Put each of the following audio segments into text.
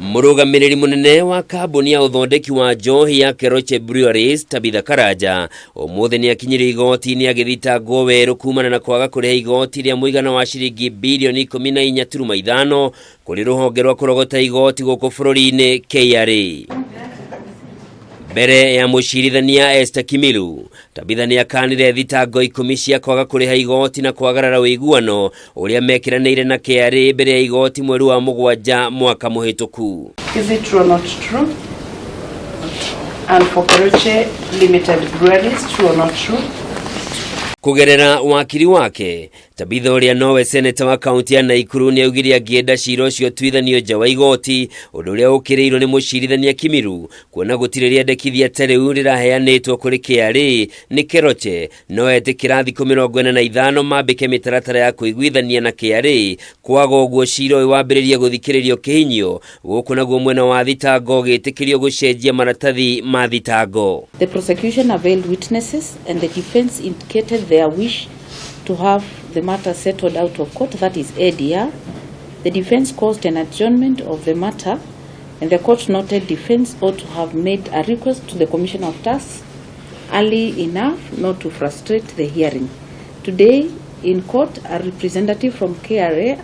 Mũrũgamĩrĩri mũnene wa kambuni ya ũthondeki wa njohi ya Keroche BREWERIES Tabitha Karanja ũmũthĩ nĩ akinyire igoti-inĩ agĩthitangwo werũ kumana na kwaga kũrĩha igoti rĩa mũigana wa ciringi bilioni 14.5 kũrĩ rũhonge rwa kũrogota igoti gũkũ bũrũri-inĩ KRA. Mbere ya mũcirithania Esther Kimilu, Tabitha nĩ akanire thitango 10 cia kwaga kũrĩha igoti na kwagarara ũiguano ũrĩa mekiranĩire na KRA mbere ya igoti mweri wa Mũgwanja mwaka mũhĩtũku. Is it true or not true? And for Keroche Limited Breweries, true or not true? Kugerera wakiri wake, Tabitha ũrĩa NOWE seneta wa kaunti ya NAIKURU nĩ augire angĩenda cira ũcio tuithanio nja wa igoti, ũndũ ũrĩa ũkĩrĩirwo nĩ mũcirithania Kimilu, kuona gũtirĩ rĩendekithia ta rĩu rĩraheanĩtwo kũrĩ KRA nĩ Keroche, no etĩkĩra thikũ 45 mambĩke mĩtaratara ya kũiguithania na KRA, kwaga ũguo cira ũyũ wambĩrĩrie gũthikĩrĩrio kĩhinyo, gũkũ naguo mwena wa thitango gĩtĩkĩrio gũcenjia maratathi ma thitango. The prosecution availed witnesses and the defense indicated their wish to have the matter settled out of court, that is ADR. The defense caused an adjournment of the matter, and the court noted defense ought to have made a request to the Commission of Tax early enough not to frustrate the hearing. Today, in court, a representative from KRA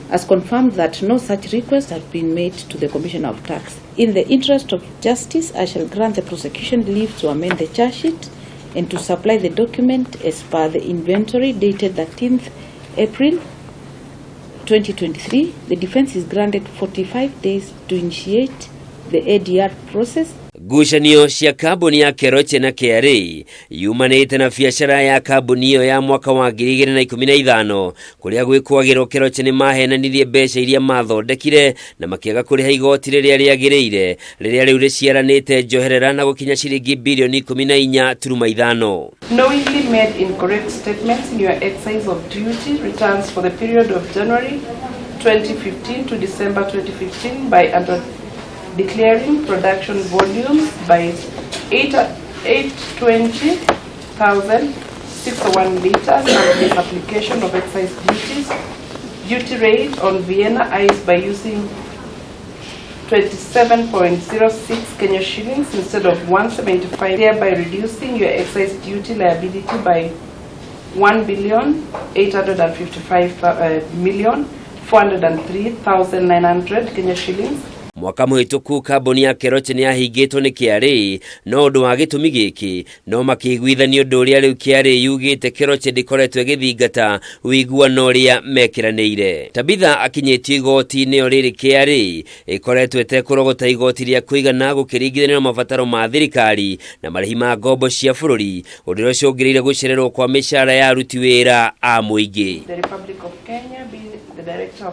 has confirmed that no such request has been made to the Commission of Tax. In the interest of justice, I shall grant the prosecution leave to amend the charge sheet and to supply the document as per the inventory dated 13th April 2023. The defense is granted 45 days to initiate the ADR process. Ngucanio cia kambuni ya Keroche na KRA yumanĩte na biacara ya kambuni iyo ya mwaka wa 2015 kũrĩa gwĩkwagĩrwo Keroche nĩ mahenanirie mbeca iria mathondekire na makĩaga kũrĩha igoti rĩrĩa rĩagĩrĩire rĩrĩa rĩu rĩciaranĩte njoherera na gũkinya ciringi bilioni 14.5. Knowingly made incorrect statements in your exercise of duty returns for the period of January 2015 to December 2015 by declaring production volumes by 820,601 liters and the application of excise duty rate on Vienna ice by using 27.06 Kenya shillings instead of 175, thereby reducing your excise duty liability by 1,855,403,900 Kenya shillings. Mwaka mũhĩtũku kambuni ya Keroche nĩ yahingĩtwo nĩ KRA, no ũndũ wa gĩtũmi gĩkĩ no makĩiguithania ũndũ ũrĩa rĩu KRA yugĩte Keroche ndĩkoretwo ĩgĩthingata ũiguano ũrĩa mekiranĩire. Tabitha akinyĩtio igoti-inĩ rĩrĩ KRA ĩkoretwo ĩtekũrogota igoti rĩa kũigana gũkĩringithanio na mabataro ma thirikari na marĩhi ma ngombo cia bũrũri, ũndũ ũrĩa ũcũngĩrĩire gũcererwo kwa mĩcara ya aruti wĩra a mũingĩ. The Republic of Kenya being the director of